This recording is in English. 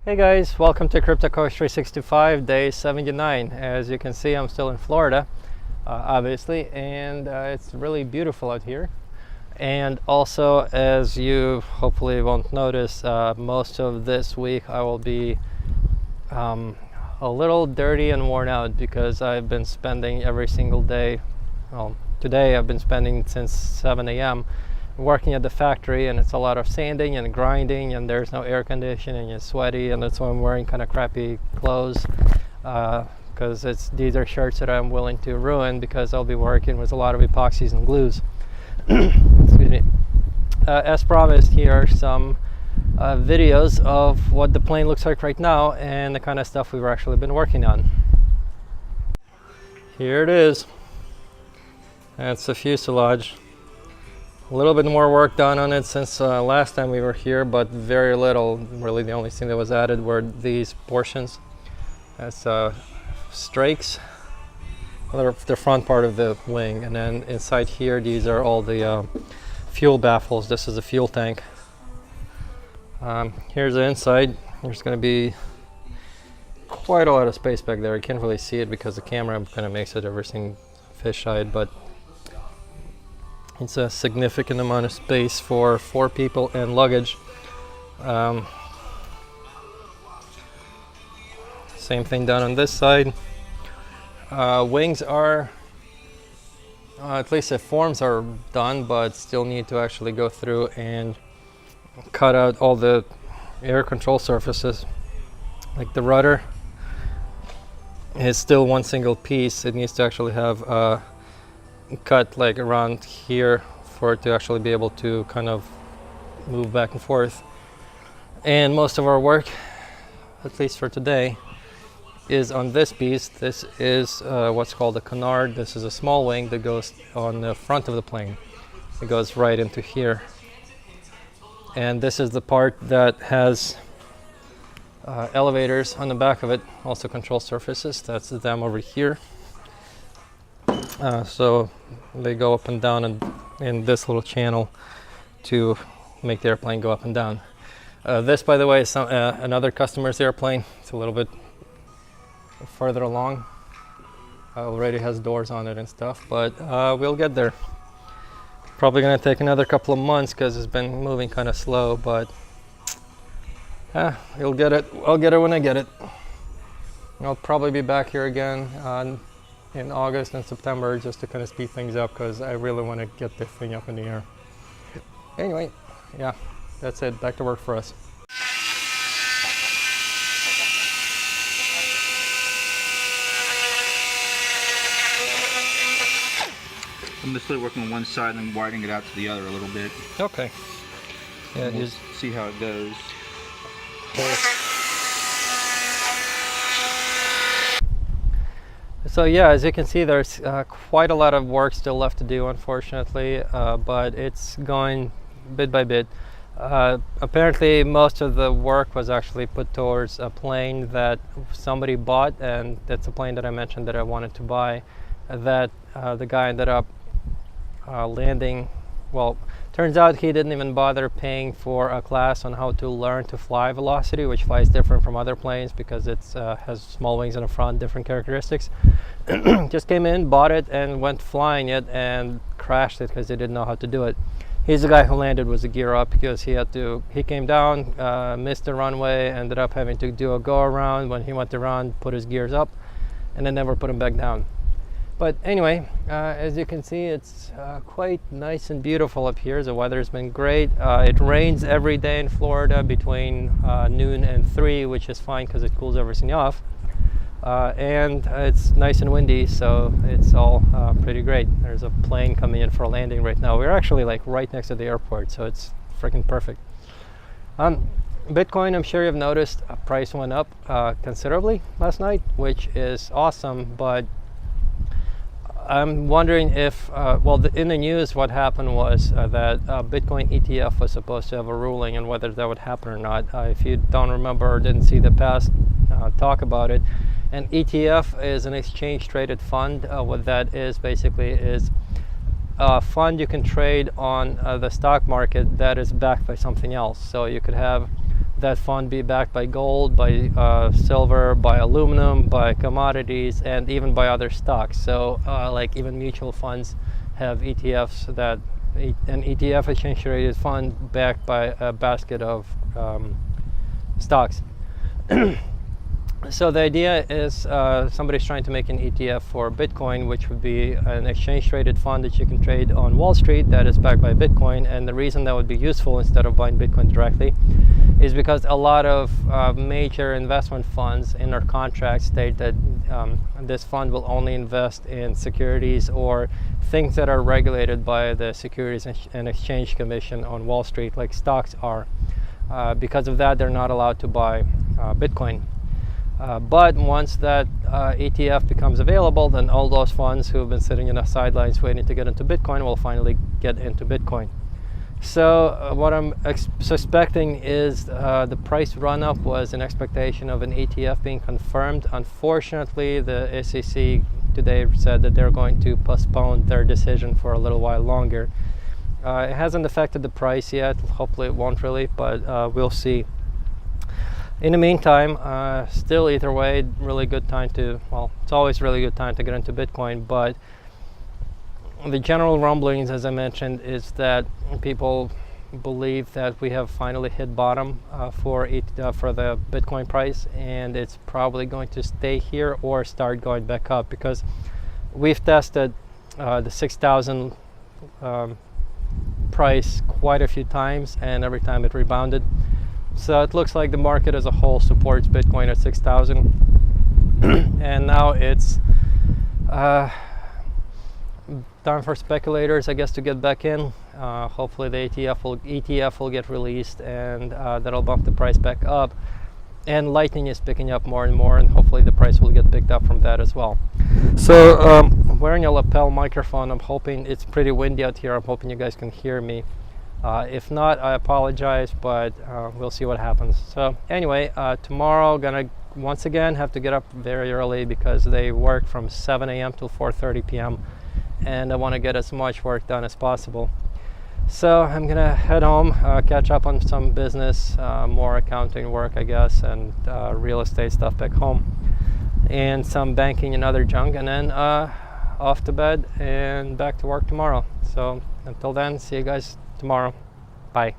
Hey guys, welcome to CryptoCoach365 day 79. As you can see, I'm still in Florida, obviously, and it's really beautiful out here. And also, as you hopefully won't notice, most of this week I will be a little dirty and worn out because I've been spending every single day, well, today I've been spending since 7 a.m. working at the factory, and it's a lot of sanding and grinding, and there's no air conditioning, it's sweaty, and that's why I'm wearing kind of crappy clothes, because these are shirts that I'm willing to ruin because I'll be working with a lot of epoxies and glues. Excuse me. As promised, here are some videos of what the plane looks like right now and the kind of stuff we've actually been working on. Here it is. That's the fuselage. A little bit more work done on it since last time we were here, but very little. Really, the only thing that was added were these portions. That's strakes, the front part of the wing, and then inside here, these are all the fuel baffles. This is the fuel tank. Here's the inside. There's going to be quite a lot of space back there. I can't really see it because the camera kind of makes it everything fisheye, but it's a significant amount of space for 4 people and luggage. Same thing done on this side. Wings are, at least the forms are done, but still need to actually go through and cut out all the air control surfaces. Like the rudder is still one single piece. It needs to actually have cut like around here for it to actually be able to kind of move back and forth. And most of our work, at least for today, is on this piece. This is what's called a canard. This is a small wing that goes on the front of the plane. It goes right into here. And this is the part that has elevators on the back of it, also control surfaces. That's them over here. So they go up and down in this little channel to make the airplane go up and down. This, by the way, is another customer's airplane. It's a little bit further along. Already has doors on it and stuff, but we'll get there. Probably going to take another couple of months because it's been moving kind of slow, but you'll get it. I'll get it when I get it. I'll probably be back here again in August and September just to kind of speed things up because I really want to get this thing up in the air. Anyway, yeah, that's it. Back to work for us. I'm just working on one side and widening it out to the other a little bit. Okay. Yeah, we'll see how it goes. So yeah, as you can see, there's quite a lot of work still left to do, unfortunately, but it's going bit by bit. Apparently, most of the work was actually put towards a plane that somebody bought, and that's a plane that I mentioned that I wanted to buy, that the guy ended up landing. Well, turns out he didn't even bother paying for a class on how to learn to fly Velocity, which flies different from other planes because it has small wings in the front, different characteristics. Just came in, bought it, and went flying it and crashed it because he didn't know how to do it. He's the guy who landed with the gear up because he came down, missed the runway, ended up having to do a go around. When he went around, put his gears up, and then never put them back down. But anyway, as you can see, it's quite nice and beautiful up here. The weather's been great. It rains every day in Florida between noon and 3, which is fine because it cools everything off. And it's nice and windy, so it's all pretty great. There's a plane coming in for a landing right now. We're actually like right next to the airport, so it's freaking perfect. Bitcoin, I'm sure you've noticed, price went up considerably last night, which is awesome, but I'm wondering if, in the news, what happened was that Bitcoin ETF was supposed to have a ruling on whether that would happen or not. If you don't remember or didn't see the past talk about it, an ETF is an exchange-traded fund. What that is basically is a fund you can trade on the stock market that is backed by something else. So you could have that fund be backed by gold, by silver, by aluminum, by commodities, and even by other stocks. So like even mutual funds have ETFs that an ETF, exchange traded fund, backed by a basket of stocks. So the idea is somebody's trying to make an ETF for Bitcoin, which would be an exchange traded fund that you can trade on Wall Street that is backed by Bitcoin. And the reason that would be useful instead of buying Bitcoin directly is because a lot of major investment funds in their contracts state that this fund will only invest in securities or things that are regulated by the Securities and Exchange Commission on Wall Street, like stocks are. Because of that, they're not allowed to buy Bitcoin. But once that ETF becomes available, then all those funds who have been sitting in the sidelines waiting to get into Bitcoin will finally get into Bitcoin. So what I'm suspecting is the price run-up was an expectation of an ETF being confirmed. Unfortunately, the SEC today said that they're going to postpone their decision for a little while longer. It hasn't affected the price yet. Hopefully it won't really, but we'll see. In the meantime, still either way, really good time to, well, it's always really good time to get into Bitcoin, but the general rumblings, as I mentioned, is that people believe that we have finally hit bottom for the Bitcoin price, and it's probably going to stay here or start going back up, because we've tested the 6,000 price quite a few times, and every time it rebounded. So it looks like the market as a whole supports Bitcoin at 6,000, and now it's time for speculators, I guess, to get back in. Hopefully the ETF will get released, and that'll bump the price back up. And Lightning is picking up more and more, and hopefully the price will get picked up from that as well. So I'm wearing a lapel microphone. I'm hoping, it's pretty windy out here, I'm hoping you guys can hear me. If not, I apologize, but we'll see what happens. So anyway, tomorrow gonna once again have to get up very early because they work from 7 a.m. till 4:30 p.m. and I want to get as much work done as possible. So I'm gonna head home, catch up on some business, more accounting work, I guess, and real estate stuff back home, and some banking and other junk, and then off to bed and back to work tomorrow. So until then, see you guys tomorrow. Bye.